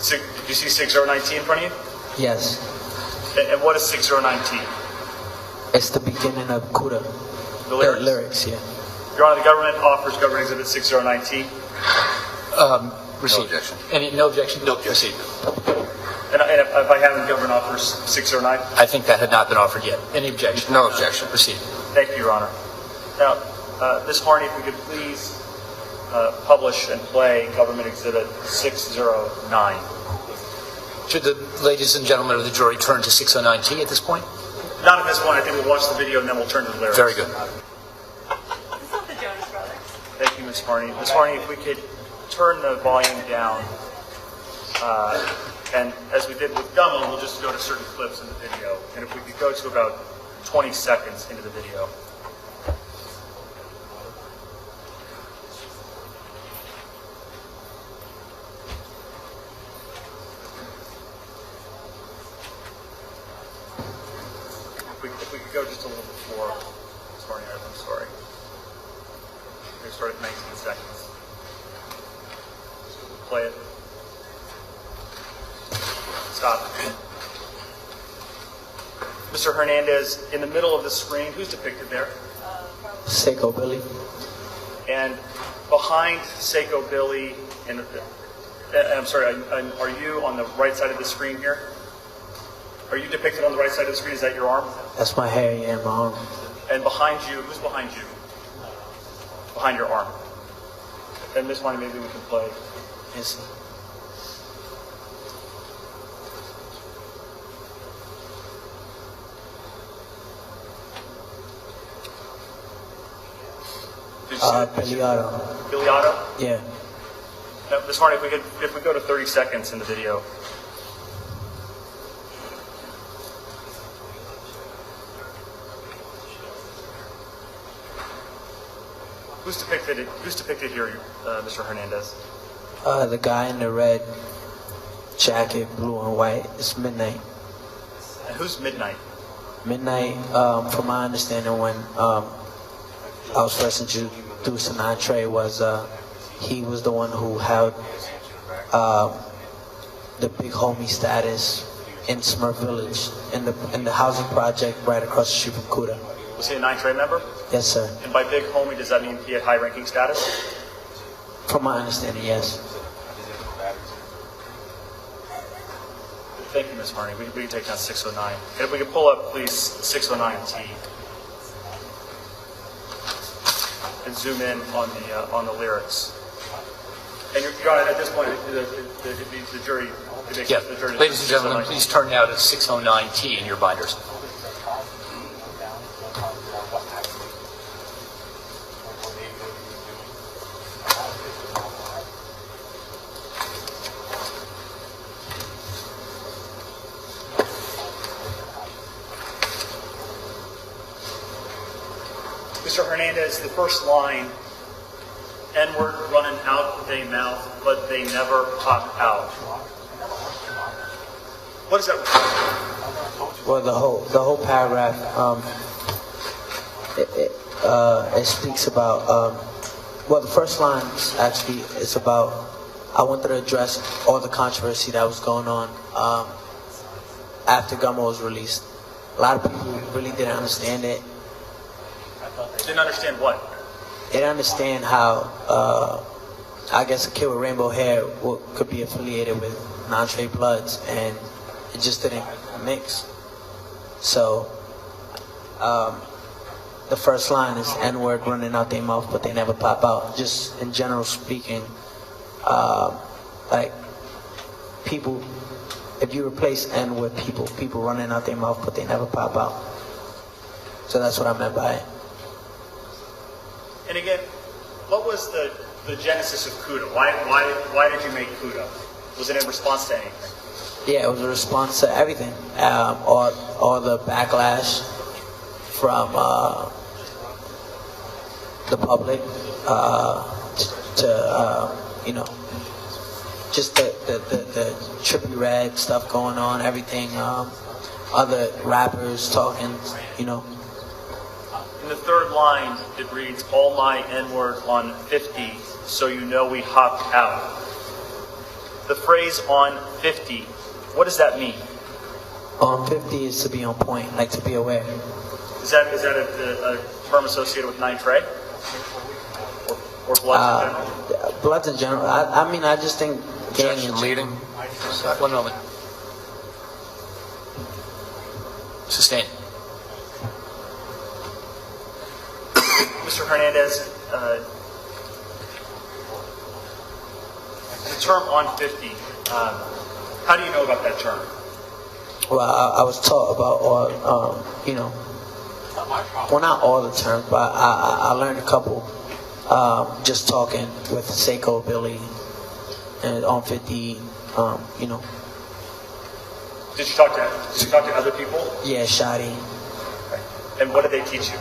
Did you see 6ix9ine in front of you? Yes. And what is 6ix9ine? It's the beginning of Kuda. The lyrics? The lyrics, yeah. Your Honor, the government offers Government Exhibit 6ix9ine. Receive. No objection. No objection? No objection. And if I haven't, government offers 6ix9ine? I think that had not been offered yet. Any objection? No objection. Proceed. Thank you, Your Honor. Now, Ms. Harney, if we could please publish and play Government Exhibit 609. Should the ladies and gentlemen of the jury turn to 609T at this point? Not at this point. I think we'll watch the video and then we'll turn to the lyrics. Very good. It's not the Jonas Brothers. Thank you, Ms. Harney. Ms. Harney, if we could turn the volume down, and as we did with Gummo, we'll just go to certain clips in the video. And if we could go to about 20 seconds into the video. If we could go just a little before, sorry, I'm sorry. We're going to start at 19 seconds. Play it. Stop. Mr. Hernandez, in the middle of the screen, who's depicted there? Seiko Billy. And behind Seiko Billy, I'm sorry, are you on the right side of the screen here? Are you depicted on the right side of the screen? Is that your arm? That's my hair, yeah, my arm. And behind you, who's behind you? Behind your arm. And Miss Money, maybe we can play. Yes. Billy Otto. Billy Otto? Yeah. Now, Miss Harney, if we go to 30 seconds in the video. Who's depicted here, Mr. Hernandez? The guy in the red jacket, blue and white. It's Midnight. And who's Midnight? Midnight, from my understanding, when I was first introduced to Entree, was he was the one who held the big homie status in Smurf Village, in the housing project right across the street from Kuda. Was he a 9 Trade member? Yes, sir. And by big homie, does that mean he had high-ranking status? From my understanding, yes. Thank you, Ms. Harney. We can take down 609. And if we could pull up, please, 609T. And zoom in on the lyrics. And you're at this point, the jury... Yeah. Ladies and gentlemen, please turn now to 609T in your binders. Mr. Hernandez, the first line, N-word running out they mouth, but they never pop out. What does that refer to? Well, the whole paragraph, it speaks about, well, the first line actually is about, I wanted to address all the controversy that was going on after Gummo was released. A lot of people really didn't understand it. Didn't understand what? They didn't understand how, I guess, a kid with rainbow hair could be affiliated with non-trade bloods, and it just didn't mix. So, the first line is N-word running out their mouth, but they never pop out. Just in general speaking, like, people, if you replace N with people running out their mouth, but they never pop out. So that's what I meant by it. And again, what was the genesis of Kuda? Why did you make Kuda? Was it in response to anything? Yeah, it was a response to everything. All the backlash from the public to you know, just the trippy red stuff going on, everything. Other rappers talking, you know. In the third line, it reads, all my N-word on 50, so you know we hopped out. the phrase on 50, what does that mean? On 50 is to be on point, like to be aware. Is that a term associated with 9 Trey? Or bloods in general? Bloods in general. I mean, I just think gang in Leading. One moment. Sustain. Mr. Hernandez, the term on 50, how do you know about that term? Well, I was taught about all, well, not all the terms, but I learned a couple just talking with Seiko, Billy, and on 50, Did you talk to other people? Yeah, Shadi. And what did they teach you?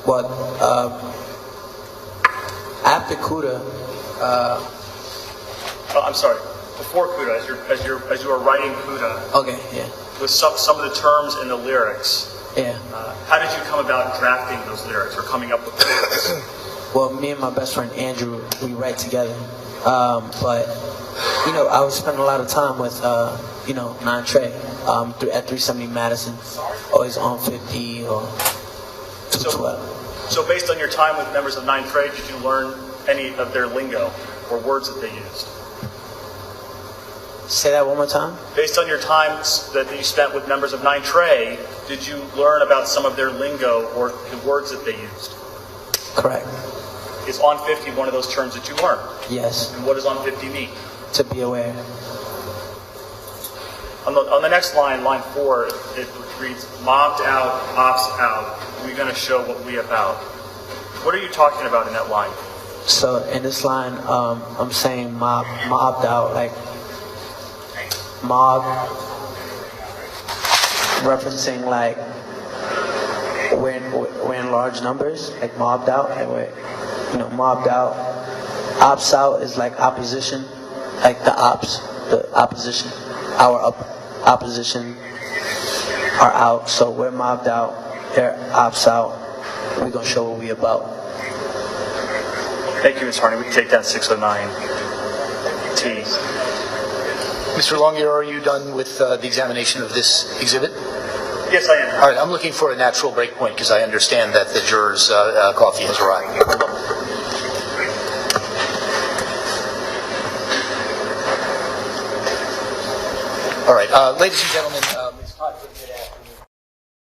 Well, after Kuda, I'm sorry. Before Kuda, as you were writing Kuda, okay, yeah, with some of the terms in the lyrics, yeah. how did you come about drafting those lyrics or coming up with the lyrics? Well, me and my best friend Andrew, we write together. But I was spending a lot of time with 9 Trey at 370 Madison, always on 50 or 212. So based on your time with members of 9 Trey, did you learn any of their lingo or words that they used? Say that one more time. Based on your time that you spent with members of 9 Trey, did you learn about some of their lingo or the words that they used? Correct. Is on 50 one of those terms that you learned? Yes. And what does on 50 mean? To be aware. On the next line, line 4, it reads, mobbed out, ops out, we gonna show what we about. What are you talking about in that line? So in this line, I'm saying mobbed out, like mob, referencing like we're in large numbers, like mobbed out, and we're mobbed out. Ops out is like opposition, like the opposition. Our opposition are out, so we're mobbed out. They're ops out. We're gonna show what we about. Thank you, Ms. Harney. We can take that 609 T. Mr. Longier, are you done with the examination of this exhibit? Yes, I am. All right, I'm looking for a natural break point because I understand that the jurors' coffee has arrived. All right, ladies and gentlemen.